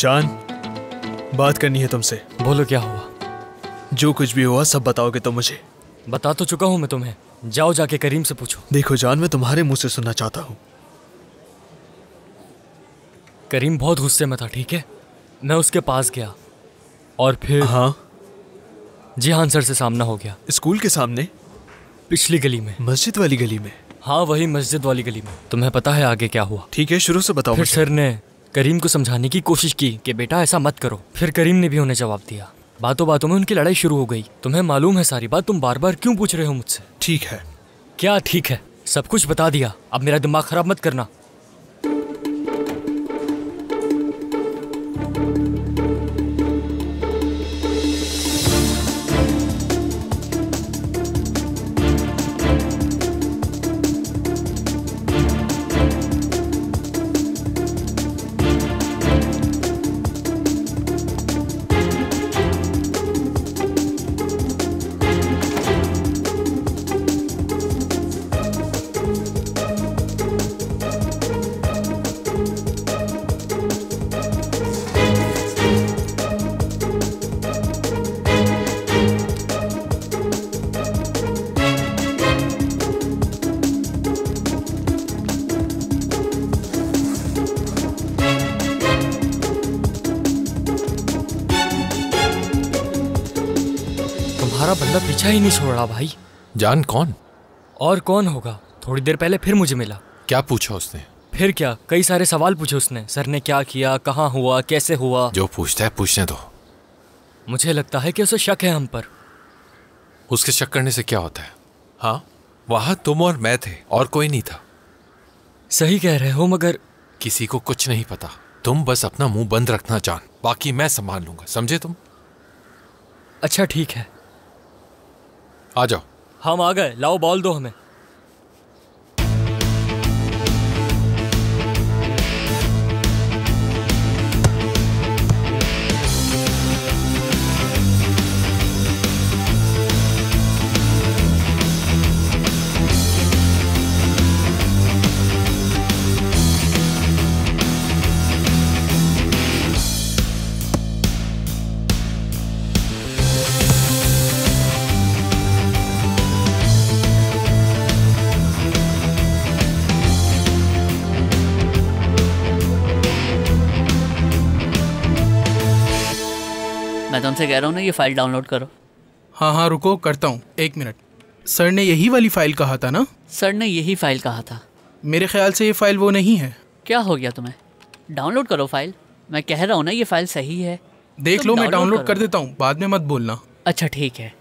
जान, बात करनी है तुमसे। बोलो क्या हुआ? जो कुछ भी हुआ सब बताओगे तो मुझे? बता तो चुका हूँ मैं तुम्हें। जाओ जाके करीम से पूछो। देखो जान, मैं तुम्हारे मुंह से सुनना चाहता हूँ। करीम बहुत गुस्से में था, ठीक है? मैं उसके पास गया और फिर हाँ, जिहान सर से सामना हो गया। स्कूल के सामने? पिछली गली में। मस्जिद वाली गली में? हाँ, वही मस्जिद वाली गली में। तुम्हें पता है आगे क्या हुआ? ठीक है, शुरू से बताओ फिर मुझे। सर ने करीम को समझाने की कोशिश की कि बेटा ऐसा मत करो। फिर करीम ने भी उन्हें जवाब दिया। बातों बातों में उनकी लड़ाई शुरू हो गई। तुम्हें मालूम है सारी बात, तुम बार बार क्यों पूछ रहे हो मुझसे? ठीक है। क्या ठीक है? सब कुछ बता दिया, अब मेरा दिमाग खराब मत करना। तुम्हारा बंदा पीछा ही नहीं छोड़ रहा भाई। जान कौन? और कौन होगा? थोड़ी देर पहले फिर मुझे मिला। क्या पूछा उसने? फिर क्या, कई सारे सवाल पूछे उसने। सर ने क्या किया, कहाँ हुआ, कैसे हुआ। जो पूछता है पूछने दो। मुझे लगता है कि उसे शक है हम पर। उसके शक करने से क्या होता है? हाँ, वहां तुम और मैं थे और कोई नहीं था। सही कह रहे हो, मगर किसी को कुछ नहीं पता। तुम बस अपना मुंह बंद रखना जान, बाकी मैं संभाल लूंगा, समझे तुम? अच्छा ठीक है, आ जाओ। हम आ गए। लाओ बॉल दो हमें। मैं तुमसे कह रहा हूँ ना, ये फाइल डाउनलोड करो। हाँ हाँ रुको, करता हूँ, एक मिनट। सर ने यही वाली फाइल कहा था ना? सर ने यही फाइल कहा था। मेरे ख्याल से ये फाइल वो नहीं है। क्या हो गया तुम्हें? डाउनलोड करो फाइल। मैं कह रहा हूँ ना, ये फाइल सही है। देख लो, मैं डाउनलोड कर देता हूँ, बाद में मत बोलना। अच्छा ठीक है।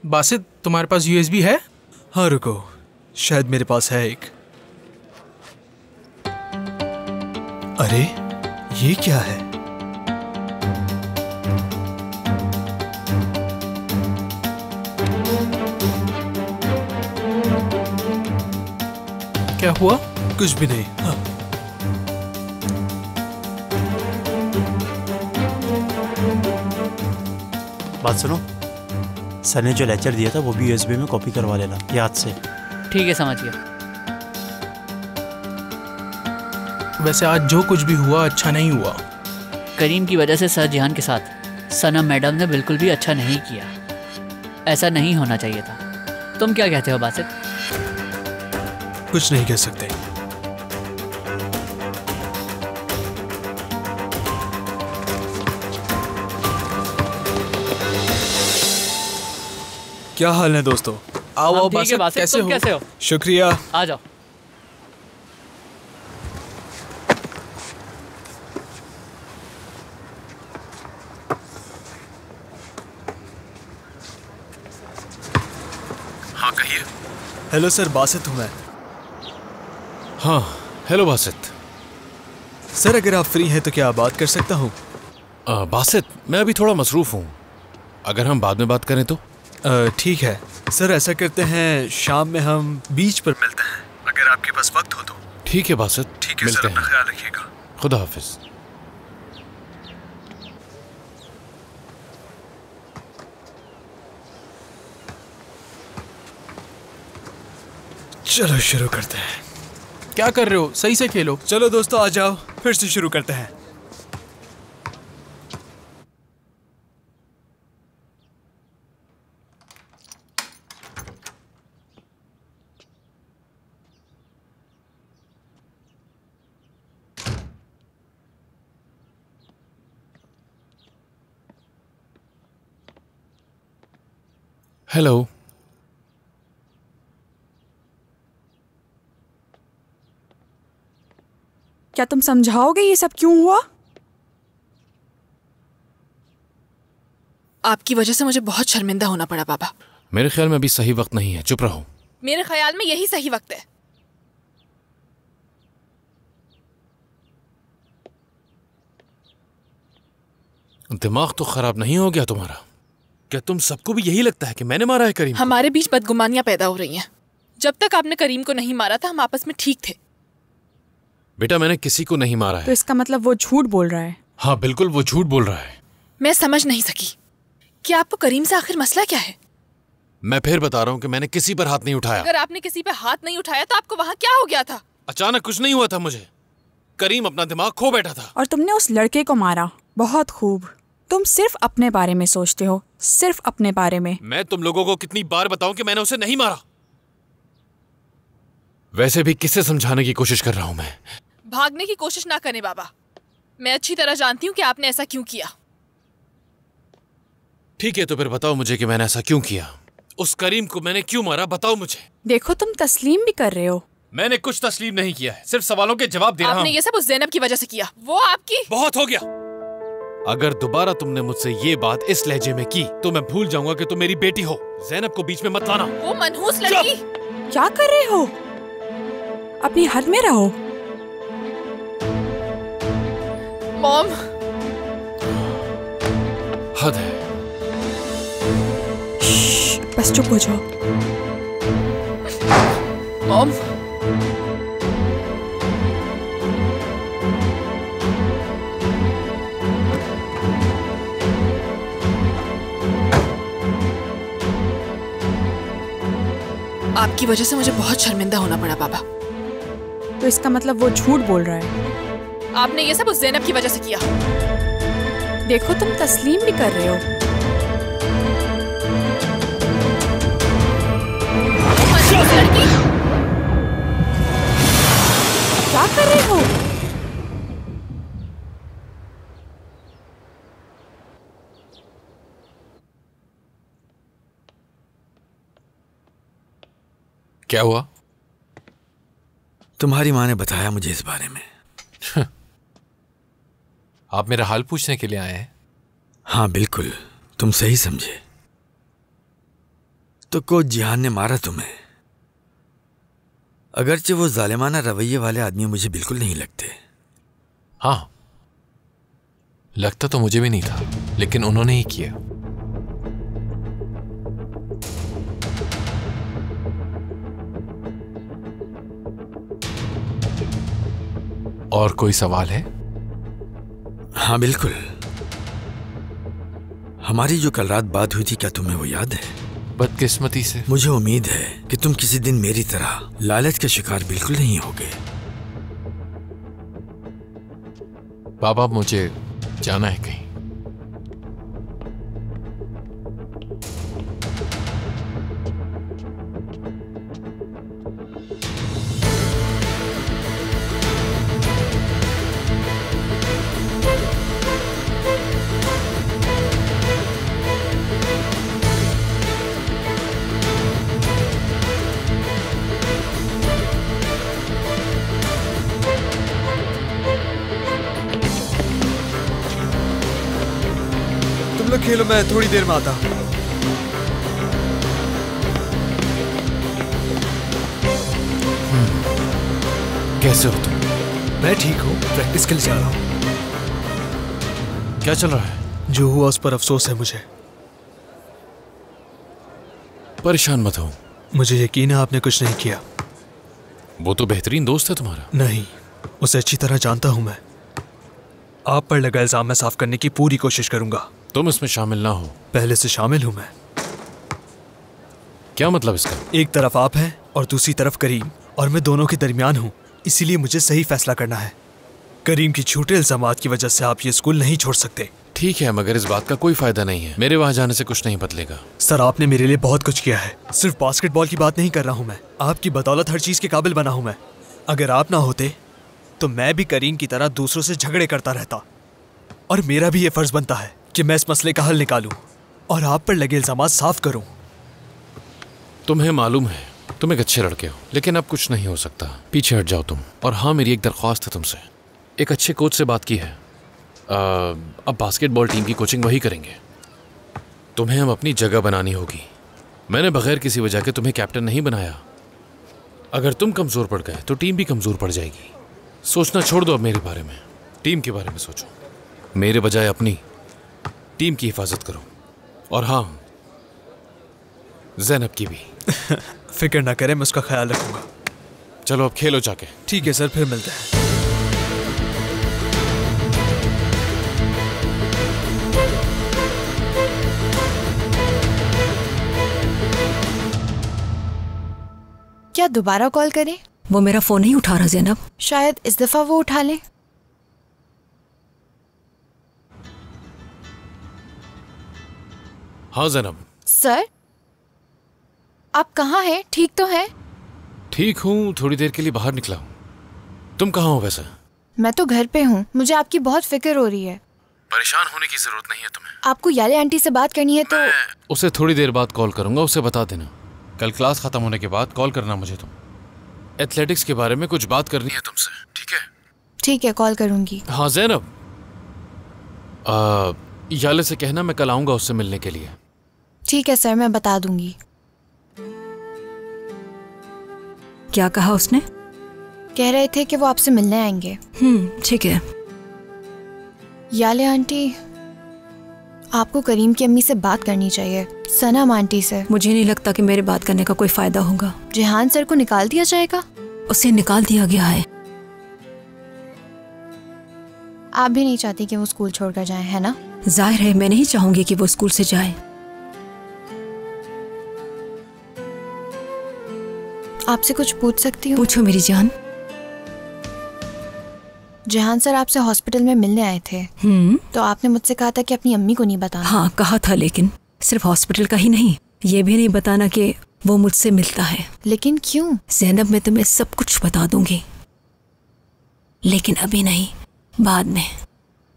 बासित, तुम्हारे पास USB है? हाँ रुको, शायद मेरे पास है एक। अरे ये क्या है? क्या हुआ? कुछ भी नहीं। हाँ। बात सुनो, सर ने जो लेक्चर दिया था वो भी USB में कॉपी करवा लेना याद से। ठीक है, समझ गया। वैसे आज जो कुछ भी हुआ अच्छा नहीं हुआ। करीम की वजह से सर जिहान के साथ सनम मैडम ने बिल्कुल भी अच्छा नहीं किया। ऐसा नहीं होना चाहिए था। तुम क्या कहते हो बासित? कुछ नहीं कह सकते। क्या हाल है दोस्तों? आओ आओ ठीक है बासित, बासित, तुम कैसे हो? शुक्रिया। आ जाओ। हाँ कहिए। हेलो सर, बासित हूँ मैं। हाँ हेलो बासित। सर अगर आप फ्री हैं तो क्या बात कर सकता हूँ? बासित, मैं अभी थोड़ा मसरूफ हूँ, अगर हम बाद में बात करें तो? ठीक है सर, ऐसा करते हैं शाम में हम बीच पर मिलते हैं, अगर आपके पास वक्त हो तो। ठीक है बासित, ठीक है मिलते सर, हैं। अपना ख्याल रखिएगा। खुदा हाफिज। चलो शुरू करते हैं। क्या कर रहे हो? सही से खेलो। चलो दोस्तों आ जाओ, फिर से शुरू करते हैं। हेलो। क्या तुम समझाओगे ये सब क्यों हुआ? आपकी वजह से मुझे बहुत शर्मिंदा होना पड़ा बाबा। मेरे ख्याल में अभी सही वक्त नहीं है, चुप रहो। मेरे ख्याल में यही सही वक्त है। दिमाग तो खराब नहीं हो गया तुम्हारा? क्या तुम सबको भी यही लगता है कि मैंने मारा है करीम? हमारे बीच बदगुमानियां पैदा हो रही हैं। जब तक आपने करीम को नहीं मारा था हम आपस में ठीक थे। बेटा मैंने किसी को नहीं मारा है। तो इसका मतलब वो झूठ बोल रहा है? हाँ बिल्कुल, वो झूठ बोल रहा है। मैं समझ नहीं सकी कि आपको करीम से आखिर मसला क्या है। मैं फिर बता रहा हूँ कि मैंने किसी पर हाथ नहीं उठाया। अगर आपने किसी पे हाथ नहीं उठाया तो आपको वहाँ क्या हो गया था? अचानक कुछ नहीं हुआ था मुझे। करीम अपना दिमाग खो बैठा था। और तुमने उस लड़के को मारा। बहुत खूब। तुम सिर्फ अपने बारे में सोचते हो, सिर्फ अपने बारे में। मैं तुम लोगों को कितनी बार बताऊं कि मैंने उसे नहीं मारा? वैसे भी किसे समझाने की कोशिश कर रहा हूं मैं? भागने की कोशिश ना करें बाबा। मैं अच्छी तरह जानती हूँ कि आपने ऐसा क्यों किया। ठीक है तो फिर बताओ मुझे कि मैंने ऐसा क्यों किया। उस करीम को मैंने क्यों मारा, बताओ मुझे। देखो तुम तस्लीम भी कर रहे हो। मैंने कुछ तस्लीम नहीं किया है, सिर्फ सवालों के जवाब दे रहा हूं। आपने ये सब उस ज़ैनब की वजह से किया। वो आपकी। बहुत हो गया। अगर दोबारा तुमने मुझसे ये बात इस लहजे में की तो मैं भूल जाऊंगा कि तुम मेरी बेटी हो। ज़ैनब को बीच में मत लाना। वो मनहूस लड़की। क्या कर रहे हो? अपनी हद में रहो। मॉम। हद है। बस चुप हो जाओ। मॉम। आपकी वजह से मुझे बहुत शर्मिंदा होना पड़ा बाबा। तो इसका मतलब वो झूठ बोल रहा है? आपने ये सब उस ज़ैनब की वजह से किया। देखो तुम तस्लीम भी कर रहे हो। लड़की। क्या कर रहे हो? क्या हुआ? तुम्हारी माँ ने बताया मुझे इस बारे में। आप मेरा हाल पूछने के लिए आए हैं? हाँ बिल्कुल, तुम सही समझे। तो कोच जिहान ने मारा तुम्हें। अगरचे वो जालिमाना रवैये वाले आदमी मुझे बिल्कुल नहीं लगते। हाँ, लगता तो मुझे भी नहीं था, लेकिन उन्होंने ही किया। और कोई सवाल है? हाँ बिल्कुल। हमारी जो कल रात बात हुई थी, क्या तुम्हें वो याद है? बदकिस्मती से। मुझे उम्मीद है कि तुम किसी दिन मेरी तरह लालच के शिकार बिल्कुल नहीं होगे। बाबा मुझे जाना है कहीं। खेलो, मैं थोड़ी देर में आता। कैसे हो तुम? मैं ठीक हूँ, प्रैक्टिस के लिए जा रहा हूँ। क्या चल रहा है? जो हुआ उस पर अफसोस है मुझे। परेशान मत हो। मुझे यकीन है आपने कुछ नहीं किया। वो तो बेहतरीन दोस्त है तुम्हारा। नहीं, उसे अच्छी तरह जानता हूं मैं। आप पर लगा इल्जाम मैं साफ करने की पूरी कोशिश करूंगा। तुम इसमें शामिल ना हो। पहले से शामिल हूं मैं। क्या मतलब इसका? एक तरफ आप हैं और दूसरी तरफ करीम, और मैं दोनों के दरमियान हूं। इसीलिए मुझे सही फैसला करना है। करीम की झूठे इल्जामात की वजह से आप ये स्कूल नहीं छोड़ सकते। ठीक है, मगर इस बात का कोई फायदा नहीं है। मेरे वहां जाने से कुछ नहीं बदलेगा। सर, आपने मेरे लिए बहुत कुछ किया है। सिर्फ बास्केटबॉल की बात नहीं कर रहा हूं मैं। आपकी बदौलत हर चीज के काबिल बना हूं मैं। अगर आप ना होते तो मैं भी करीम की तरह दूसरों से झगड़े करता रहता, और मेरा भी ये फर्ज बनता है कि मैं इस मसले का हल निकालूं और आप पर लगे इल्जामात साफ करूं। तुम्हें मालूम है तुम एक अच्छे लड़के हो, लेकिन अब कुछ नहीं हो सकता। पीछे हट जाओ तुम। और हाँ, मेरी एक दरख्वास्त है तुमसे। एक अच्छे कोच से बात की है। अब बास्केटबॉल टीम की कोचिंग वही करेंगे। तुम्हें अब अपनी जगह बनानी होगी। मैंने बगैर किसी वजह के तुम्हें कैप्टन नहीं बनाया। अगर तुम कमज़ोर पड़ गए तो टीम भी कमज़ोर पड़ जाएगी। सोचना छोड़ दो अब मेरे बारे में, टीम के बारे में सोचो। मेरे बजाय अपनी टीम की हिफाजत करो। और हाँ, ज़ैनब की भी। फिक्र ना करें, मैं उसका ख्याल रखूंगा। चलो अब खेलो जाके। ठीक है सर, फिर मिलते हैं। क्या दोबारा कॉल करें? वो मेरा फोन नहीं उठा रहा ज़ैनब। शायद इस दफा वो उठा ले। हाँ ज़ैनब। सर, आप कहाँ हैं? ठीक तो हैं? ठीक हूँ, थोड़ी देर के लिए बाहर निकला हूँ। तुम कहाँ हो वैसे? मैं तो घर पे हूँ। मुझे आपकी बहुत फिक्र हो रही है। परेशान होने की जरूरत नहीं है तुम्हें। आपको याले आंटी से बात करनी है तो उसे थोड़ी देर बाद कॉल करूंगा, उसे बता देना। कल क्लास खत्म होने के बाद कॉल करना मुझे। तुम एथलेटिक्स के बारे में कुछ बात करनी है तुमसे, ठीक है? ठीक है, कॉल करूंगी। हाँ ज़ैनब, याले से कहना मैं कल आऊंगा उससे मिलने के लिए। ठीक है सर, मैं बता दूंगी। क्या कहा उसने? कह रहे थे कि वो आपसे मिलने आएंगे। ठीक है। याले आंटी, आपको करीम की अम्मी से बात करनी चाहिए, सनम आंटी से। मुझे नहीं लगता कि मेरे बात करने का कोई फायदा होगा। जिहान सर को निकाल दिया जाएगा? उसे निकाल दिया गया है। आप भी नहीं चाहती कि वो स्कूल छोड़कर जाए, है ना? जाहिर है मैं नहीं चाहूंगी कि वो स्कूल से जाए। आपसे कुछ पूछ सकती हूँ? पूछो मेरी जान। जिहान सर आपसे हॉस्पिटल में मिलने आए थे, तो आपने मुझसे कहा था कि अपनी अम्मी को नहीं बताना। हाँ कहा था, लेकिन सिर्फ हॉस्पिटल का ही नहीं, ये भी नहीं बताना कि वो मुझसे मिलता है। लेकिन क्यों? ज़ैनब, मैं तुम्हें सब कुछ बता दूंगी, लेकिन अभी नहीं, बाद में।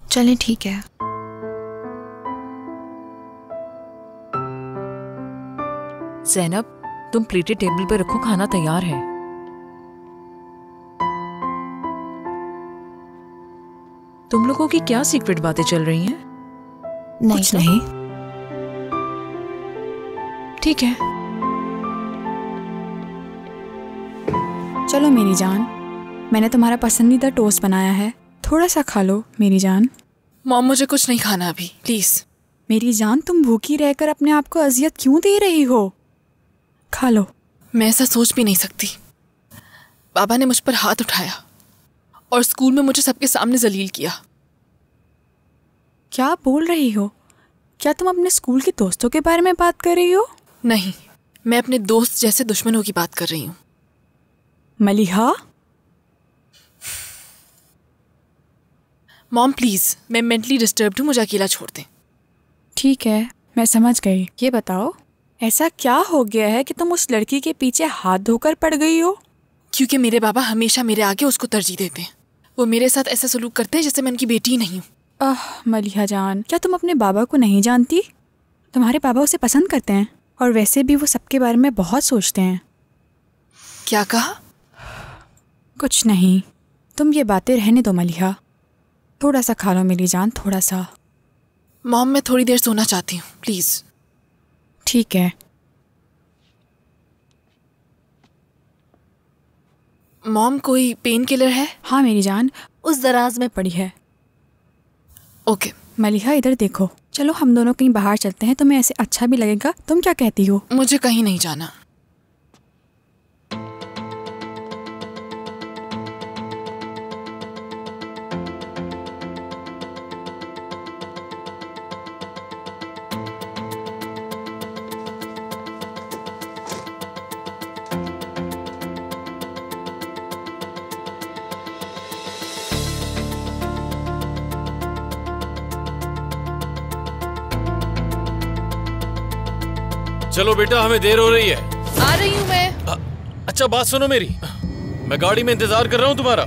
चलें ठीक है। ज़ैनब, तुम प्लेटें टेबल पर रखो, खाना तैयार है। तुम लोगों की क्या सीक्रेट बातें चल रही हैं? नहीं, कुछ नहीं। ठीक है। चलो मेरी जान, मैंने तुम्हारा पसंदीदा टोस्ट बनाया है, थोड़ा सा खा लो मेरी जान। मॉम, मुझे कुछ नहीं खाना अभी, प्लीज। मेरी जान, तुम भूखी रहकर अपने आप को अजियत क्यों दे रही हो? खा लो। मैं ऐसा सोच भी नहीं सकती। बाबा ने मुझ पर हाथ उठाया और स्कूल में मुझे सबके सामने जलील किया। क्या बोल रही हो? क्या तुम अपने स्कूल के दोस्तों के बारे में बात कर रही हो? नहीं, मैं अपने दोस्त जैसे दुश्मनों की बात कर रही हूँ। मलिहा? मॉम प्लीज, मैं मेंटली डिस्टर्ब्ड हूँ, मुझे अकेला छोड़ दें। ठीक है, मैं समझ गई। ये बताओ, ऐसा क्या हो गया है कि तुम उस लड़की के पीछे हाथ धोकर पड़ गई हो? क्योंकि मेरे बाबा हमेशा मेरे आगे उसको तरजीह देते हैं। वो मेरे साथ ऐसा सलूक करते हैं जैसे मैं उनकी बेटी ही नहीं हूँ। मलिहा जान, क्या तुम अपने बाबा को नहीं जानती? तुम्हारे बाबा उसे पसंद करते हैं और वैसे भी वो सबके बारे में बहुत सोचते हैं। क्या कहा? कुछ नहीं, तुम ये बातें रहने दो मलिहा। थोड़ा सा खा लो मेरी जान, थोड़ा सा। मॉम, मैं थोड़ी देर सोना चाहती हूँ, प्लीज। ठीक है। मॉम, कोई पेन किलर है? हाँ मेरी जान, उस दराज में पड़ी है। ओके। मलिहा इधर देखो, चलो हम दोनों कहीं बाहर चलते हैं, तुम्हें ऐसे अच्छा भी लगेगा। तुम क्या कहती हो? मुझे कहीं नहीं जाना। चलो बेटा, हमें देर हो रही है। आ रही हूँ मैं। अच्छा बात सुनो मेरी, मैं गाड़ी में इंतजार कर रहा हूँ तुम्हारा।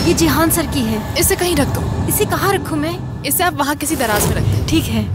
ये जिहान सर की है। इसे कहीं रख दो। इसे कहाँ रखूं मैं? इसे आप वहाँ किसी दराज में रख दें। ठीक है।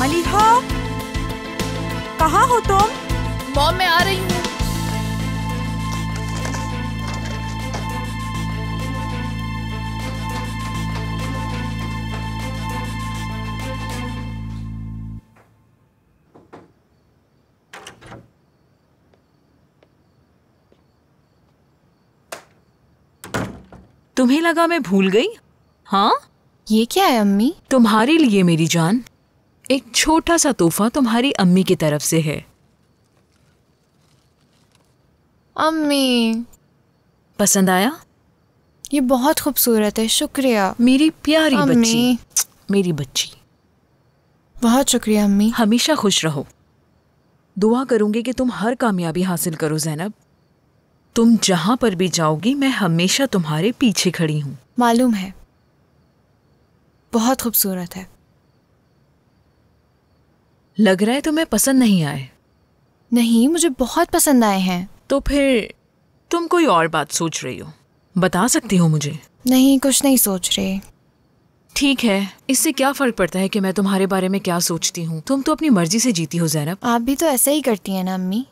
मलिहा, कहाँ हो तुम? मॉम, मैं आ रही हूँ। तुम्हें लगा मैं भूल गई? हाँ, ये क्या है अम्मी? तुम्हारे लिए मेरी जान, एक छोटा सा तोहफा तुम्हारी अम्मी की तरफ से है। अम्मी, पसंद आया? ये बहुत खूबसूरत है, शुक्रिया। मेरी प्यारी अम्मी। बच्ची, मेरी बच्ची, बहुत शुक्रिया अम्मी। हमेशा खुश रहो। दुआ करूंगी कि तुम हर कामयाबी हासिल करो ज़ैनब। तुम जहां पर भी जाओगी मैं हमेशा तुम्हारे पीछे खड़ी हूँ। मालूम है, बहुत खूबसूरत है। लग रहा है तुम्हें पसंद नहीं आए। नहीं, मुझे बहुत पसंद आए हैं। तो फिर तुम कोई और बात सोच रही हो? बता सकती हो मुझे? नहीं, कुछ नहीं सोच रही। ठीक है, इससे क्या फर्क पड़ता है कि मैं तुम्हारे बारे में क्या सोचती हूँ? तुम तो अपनी मर्जी से जीती हो ज़ैनब। आप भी तो ऐसे ही करती हैं ना अम्मी।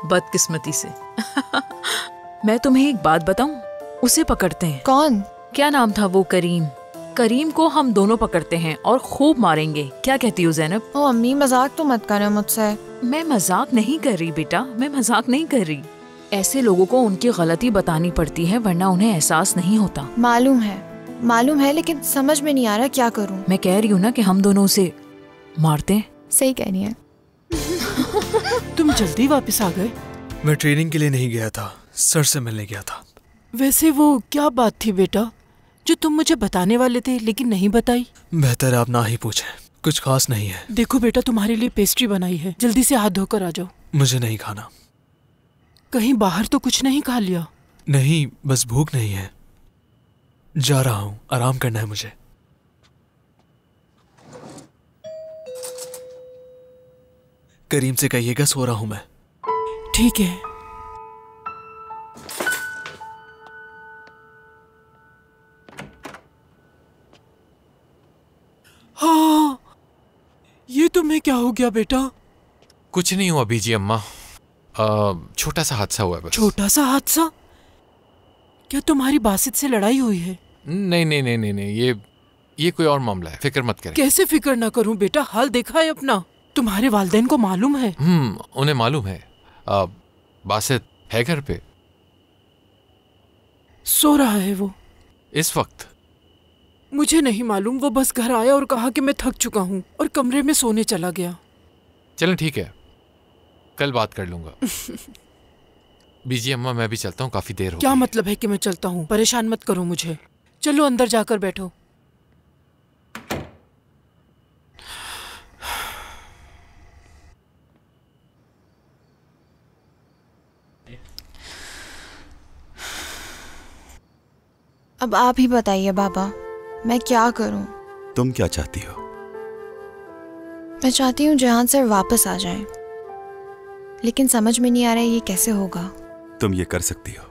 बदकिस्मती से। मैं तुम्हें एक बात बताऊं, उसे पकड़ते हैं। कौन? क्या नाम था वो? करीम। करीम को हम दोनों पकड़ते हैं और खूब मारेंगे। क्या कहती हो ज़ैनब? ओ अम्मी, मजाक तो मत करो मुझसे। मैं मजाक नहीं कर रही बेटा, मैं मजाक नहीं कर रही। ऐसे लोगों को उनकी गलती बतानी पड़ती है वरना उन्हें एहसास नहीं होता। मालूम है, लेकिन समझ में नहीं आ रहा क्या करूं। मैं कह रही हूँ ना कि हम दोनों उसे मारते हैं। सही कह रही है। तुम जल्दी वापस आ गए? मैं ट्रेनिंग के लिए नहीं गया था, सर से मिलने गया था। वैसे वो क्या बात थी बेटा जो तुम मुझे बताने वाले थे लेकिन नहीं बताई? बेहतर आप ना ही पूछें, कुछ खास नहीं है। देखो बेटा, तुम्हारे लिए पेस्ट्री बनाई है, जल्दी से हाथ धोकर आ जाओ। मुझे नहीं खाना। कहीं बाहर तो कुछ नहीं खा लिया? नहीं, बस भूख नहीं है। जा रहा हूँ, आराम करना है मुझे। करीम से कहिएगा सो रहा हूं मैं। ठीक है। हाँ, ये तुम्हें क्या हो गया बेटा? कुछ नहीं हुआ बीजी अम्मा, छोटा सा हादसा हुआ है बस। छोटा सा हादसा? क्या तुम्हारी बासित से लड़ाई हुई है? नहीं नहीं नहीं नहीं नहीं, ये कोई और मामला है, फिक्र मत करें। कैसे फिक्र ना करूं बेटा, हाल देखा है अपना। तुम्हारे वालिदैन को मालूम है? उन्हें मालूम है। बासित है घर पे? सो रहा है वो इस वक्त? मुझे नहीं मालूम, वो बस घर आया और कहा कि मैं थक चुका हूँ और कमरे में सोने चला गया। चलें ठीक है, कल बात कर लूंगा। बीजी अम्मा मैं भी चलता हूँ, काफी देर हो क्या गई। मतलब है कि मैं चलता हूँ? परेशान मत करो मुझे। चलो अंदर जाकर बैठो। अब आप ही बताइए बाबा, मैं क्या करूं? तुम क्या चाहती हो? मैं चाहती हूँ जहान सर वापस आ जाएं, लेकिन समझ में नहीं आ रहा है ये कैसे होगा। तुम ये कर सकती हो,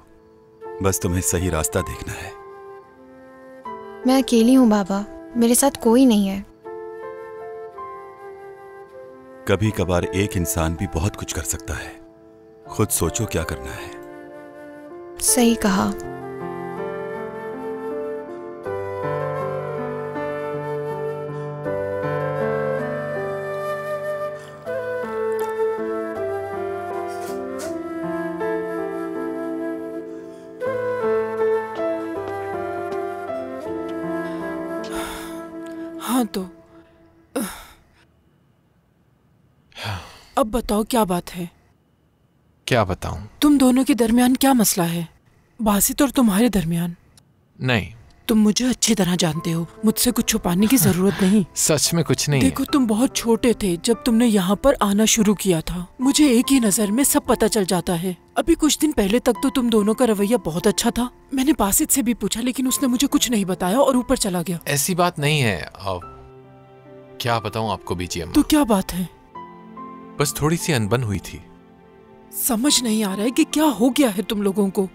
बस तुम्हें सही रास्ता देखना है। मैं अकेली हूँ बाबा, मेरे साथ कोई नहीं है। कभी कभार एक इंसान भी बहुत कुछ कर सकता है। खुद सोचो क्या करना है। सही कहा। हाँ तो अब बताओ क्या बात है? क्या बताऊं? तुम दोनों के दरमियान क्या मसला है? बासित और तुम्हारे दरमियान? नहीं, तुम मुझे अच्छी तरह जानते हो, मुझसे कुछ छुपाने की जरूरत नहीं। सच में कुछ नहीं देखो, तुम बहुत छोटे थे जब तुमने यहाँ पर आना शुरू किया था। मुझे एक ही नजर में सब पता चल जाता है। अभी कुछ दिन पहले तक तो तुम दोनों का रवैया बहुत अच्छा था। मैंने बासित से भी पूछा, लेकिन उसने मुझे कुछ नहीं बताया और ऊपर चला गया। ऐसी बात नहीं है। क्या बताऊं आपको बीजी अम्मा? तो क्या बात है? बस थोड़ी सी अनबन हुई थी। समझ नहीं आ रहा है कि क्या हो गया है तुम लोगों को।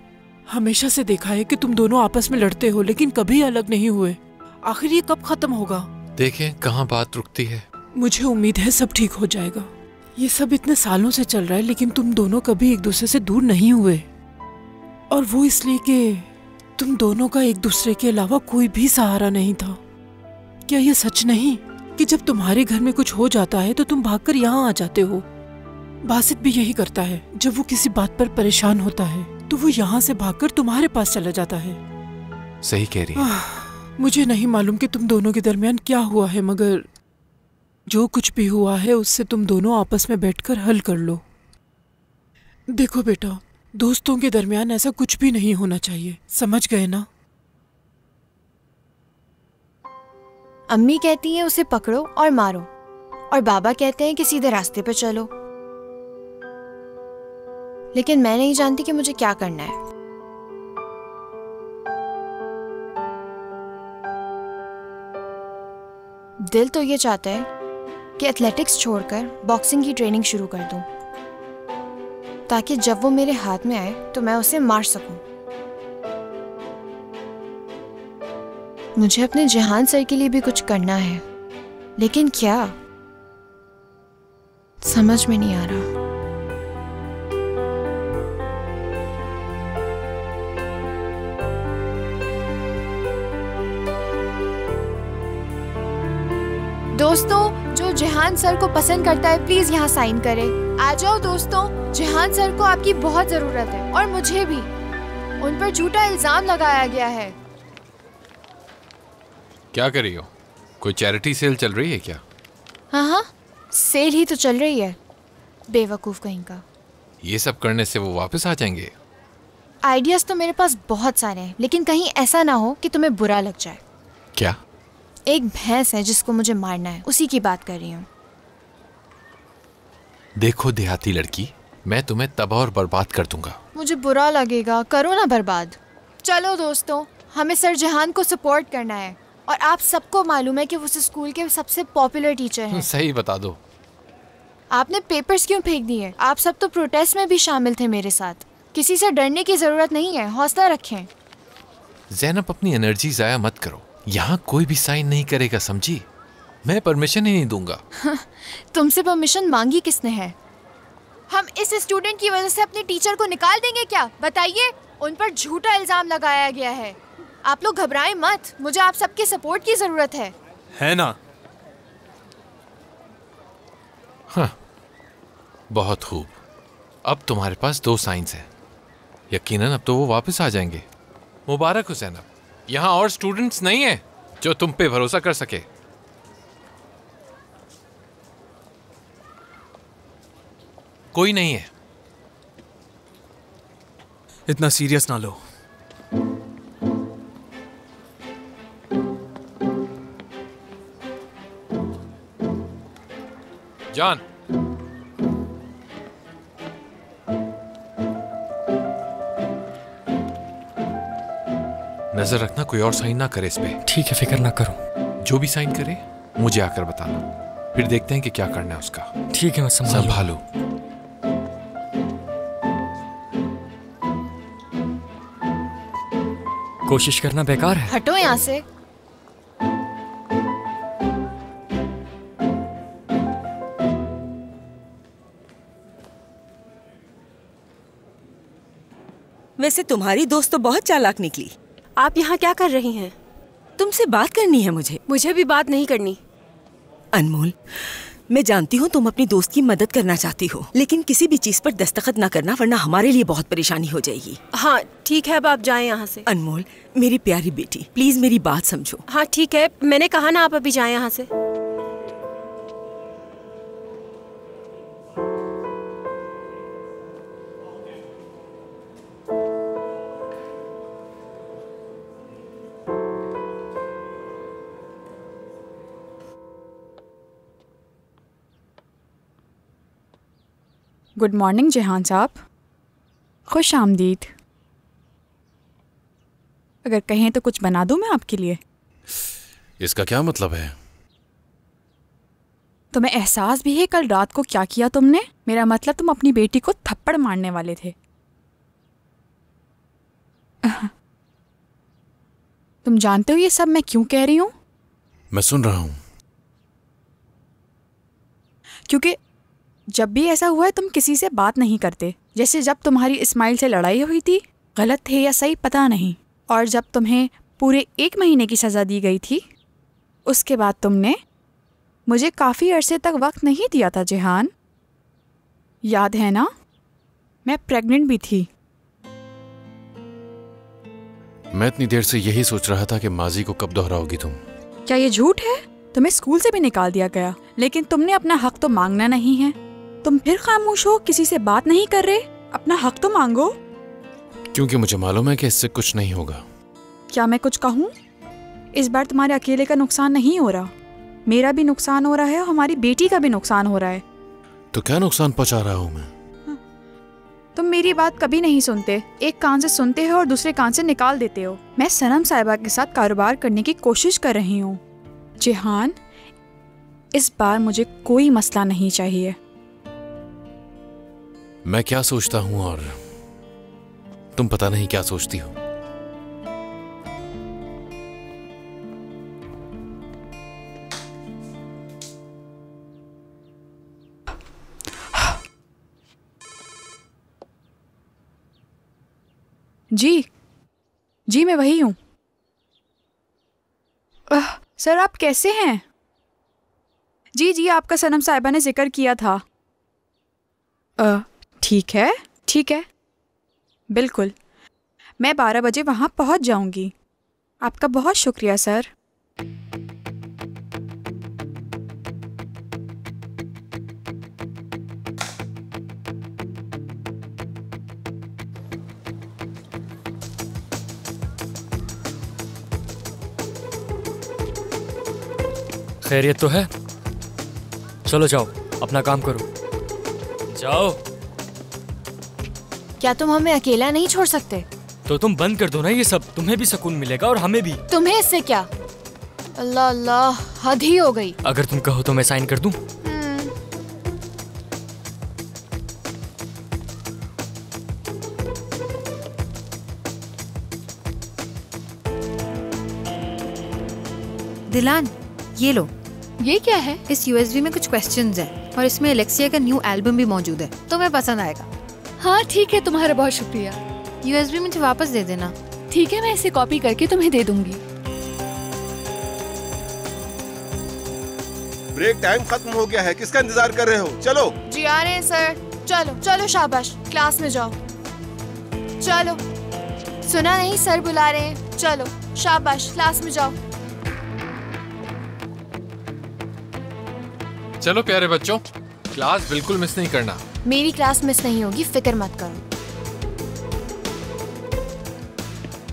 हमेशा से देखा है कि तुम दोनों आपस में लड़ते हो, लेकिन कभी अलग नहीं हुए। आखिर ये कब खत्म होगा? देखें कहाँ बात रुकती है। मुझे उम्मीद है सब ठीक हो जाएगा। ये सब इतने सालों से चल रहा है, लेकिन तुम दोनों कभी एक दूसरे से दूर नहीं हुए, और वो इसलिए कि तुम दोनों का एक दूसरे के अलावा कोई भी सहारा नहीं था। क्या ये सच नहीं कि जब तुम्हारे घर में कुछ हो जाता है तो तुम भागकर यहाँ आ जाते हो? बासित भी यही करता है। जब वो किसी बात पर परेशान होता है तो वो यहाँ से भागकर तुम्हारे पास चला जाता है। सही कह रही है। मुझे नहीं मालूम कि तुम दोनों के दरमियान क्या हुआ है, मगर जो कुछ भी हुआ है उससे तुम दोनों आपस में बैठकर हल कर लो। देखो बेटा, दोस्तों के दरमियान ऐसा कुछ भी नहीं होना चाहिए, समझ गए ना? अम्मी कहती हैं उसे पकड़ो और मारो, और बाबा कहते हैं कि सीधे रास्ते पे चलो। लेकिन मैं नहीं जानती कि मुझे क्या करना है। दिल तो ये चाहता है कि एथलेटिक्स छोड़कर बॉक्सिंग की ट्रेनिंग शुरू कर दूं, ताकि जब वो मेरे हाथ में आए तो मैं उसे मार सकूं। मुझे अपने जहान सर के लिए भी कुछ करना है, लेकिन क्या, समझ में नहीं आ रहा। दोस्तों, जो जहान सर को पसंद करता है प्लीज यहाँ साइन करे। आ जाओ दोस्तों, जहान सर को आपकी बहुत जरूरत है, और मुझे भी। उन पर झूठा इल्जाम लगाया गया है। क्या कर रही हो? कोई चैरिटी सेल चल रही है क्या? हाँ, सेल ही तो चल रही है। बेवकूफ कहीं का। ये सब करने से वो वापस आ जाएंगे? आइडियाज तो मेरे पास बहुत सारे हैं, लेकिन कहीं ऐसा ना हो कि तुम्हें बुरा लग जाए। क्या? एक भैंस है जिसको मुझे मारना है, उसी की बात कर रही हूँ। देखो देहाती लड़की, मैं तुम्हें तबाह और बर्बाद कर दूंगा। मुझे बुरा लगेगा, करो ना बर्बाद। चलो दोस्तों, हमें सर जहान को सपोर्ट करना है, और आप सबको मालूम है कि वो उस स्कूल के सबसे पॉपुलर टीचर हैं। सही बता दो। आपने पेपर्स क्यों फेंक दिए? आप सब तो प्रोटेस्ट में भी शामिल थे मेरे साथ। किसी से डरने की जरूरत नहीं है, हौसला रखें। ज़ैनब, अपनी एनर्जी जाया मत करो। यहाँ कोई भी साइन नहीं करेगा, समझी? मैं परमिशन ही नहीं दूंगा। तुमसे परमिशन मांगी किसने है? हम इस स्टूडेंट की वजह से अपने टीचर को निकाल देंगे क्या? बताइए। उन पर झूठा इल्जाम लगाया गया है। आप लोग घबराएं मत, मुझे आप सबके सपोर्ट की जरूरत है ना? हाँ, बहुत खूब। अब तुम्हारे पास 2 साइंस हैं। यकीनन अब तो वो वापस आ जाएंगे। मुबारक हो ज़ैनब। यहाँ और स्टूडेंट्स नहीं हैं जो तुम पे भरोसा कर सके। कोई नहीं है। इतना सीरियस ना लो। जान, नजर रखना कोई और साइन ना करे इस पे। ठीक है, फिक्र ना करो। जो भी साइन करे मुझे आकर बताना, फिर देखते हैं कि क्या करना है उसका। ठीक है, मैं संभालो। कोशिश करना बेकार है। हटो यहाँ से। वैसे तुम्हारी दोस्त तो बहुत चालाक निकली। आप यहाँ क्या कर रही हैं? तुमसे बात करनी है मुझे। मुझे भी बात नहीं करनी। अनमोल, मैं जानती हूँ तुम अपनी दोस्त की मदद करना चाहती हो, लेकिन किसी भी चीज पर दस्तखत ना करना, वरना हमारे लिए बहुत परेशानी हो जाएगी। हाँ ठीक है, अब आप जाएं यहाँ से। अनमोल, मेरी प्यारी बेटी, प्लीज मेरी बात समझो। हाँ ठीक है, मैंने कहा ना, आप अभी जाएं यहाँ से। गुड मॉर्निंग जेहान साहब, खुश आमदीद। अगर कहें तो कुछ बना दूं मैं आपके लिए। इसका क्या मतलब है? तुम्हें एहसास भी है कल रात को क्या किया तुमने? मेरा मतलब तुम अपनी बेटी को थप्पड़ मारने वाले थे। तुम जानते हो ये सब मैं क्यों कह रही हूं? मैं सुन रहा हूं। क्योंकि जब भी ऐसा हुआ है तुम किसी से बात नहीं करते। जैसे जब तुम्हारी इस्माइल से लड़ाई हुई थी, गलत थे या सही पता नहीं, और जब तुम्हें पूरे 1 महीने की सज़ा दी गई थी, उसके बाद तुमने मुझे काफ़ी अरसे तक वक्त नहीं दिया था जेहान। याद है ना? मैं प्रेग्नेंट भी थी। मैं इतनी देर से यही सोच रहा था कि माजी को कब दोहराओगी तुम। क्या ये झूठ है? तुम्हें स्कूल से भी निकाल दिया गया, लेकिन तुमने अपना हक तो मांगना नहीं है। तुम फिर खामोश हो, किसी से बात नहीं कर रहे। अपना हक तो मांगो। क्योंकि मुझे मालूम है कि इससे कुछ नहीं होगा। क्या मैं कुछ कहूँ? इस बार तुम्हारे अकेले का नुकसान नहीं हो रहा, मेरा भी नुकसान हो रहा है और हमारी बेटी का भी नुकसान हो रहा है। तो क्या नुकसान पहुंचा रहा हूँ मैं? तुम मेरी बात कभी नहीं सुनते। एक कान से सुनते हो और दूसरे कान से निकाल देते हो। मैं सनम साहिबा के साथ कारोबार करने की कोशिश कर रही हूँ। जेहान, इस बार मुझे कोई मसला नहीं चाहिए। मैं क्या सोचता हूँ और तुम पता नहीं क्या सोचती हो। जी मैं वही हूँ। सर आप कैसे हैं? जी आपका सनम साहिबा ने जिक्र किया था। ठीक है, बिल्कुल। मैं 12 बजे वहाँ पहुँच जाऊँगी। आपका बहुत शुक्रिया सर। खैरियत तो है? चलो जाओ, अपना काम करो, जाओ। क्या तुम हमें अकेला नहीं छोड़ सकते? तो तुम बंद कर दो ना ये सब, तुम्हें भी सुकून मिलेगा और हमें भी। तुम्हें इससे क्या? अल्लाह अल्लाह, हद ही हो गई। अगर तुम कहो तो मैं साइन कर दूं। दिलान, ये लो। ये क्या है? इस यूएसबी में कुछ क्वेश्चंस हैं और इसमें एलेक्सिया का न्यू एल्बम भी मौजूद है, तुम्हें पसंद आएगा। हाँ ठीक है, तुम्हारा बहुत शुक्रिया। यूएसबी मुझे वापस दे देना। ठीक है, मैं इसे कॉपी करके तुम्हें दे दूंगी। ब्रेक टाइम खत्म हो गया है, किसका इंतजार कर रहे हो? चलो। जी आ रहे हैं सर। चलो चलो, शाबाश, क्लास में जाओ। चलो, सुना नहीं, सर बुला रहे हैं। चलो शाबाश, क्लास में जाओ। चलो प्यारे बच्चों, क्लास बिल्कुल मिस नहीं करना। मेरी क्लास मिस नहीं होगी, फिक्र मत करो।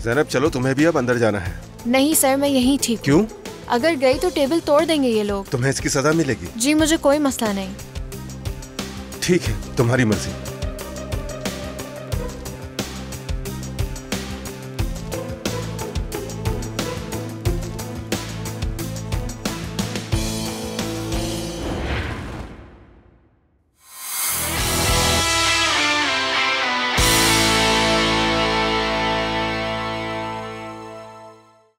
ज़ैनब चलो, तुम्हें भी अब अंदर जाना है। नहीं सर, मैं यहीं ठीक। क्यों? अगर गई तो टेबल तोड़ देंगे ये लोग। तुम्हें इसकी सजा मिलेगी। जी मुझे कोई मसला नहीं। ठीक है, तुम्हारी मर्जी।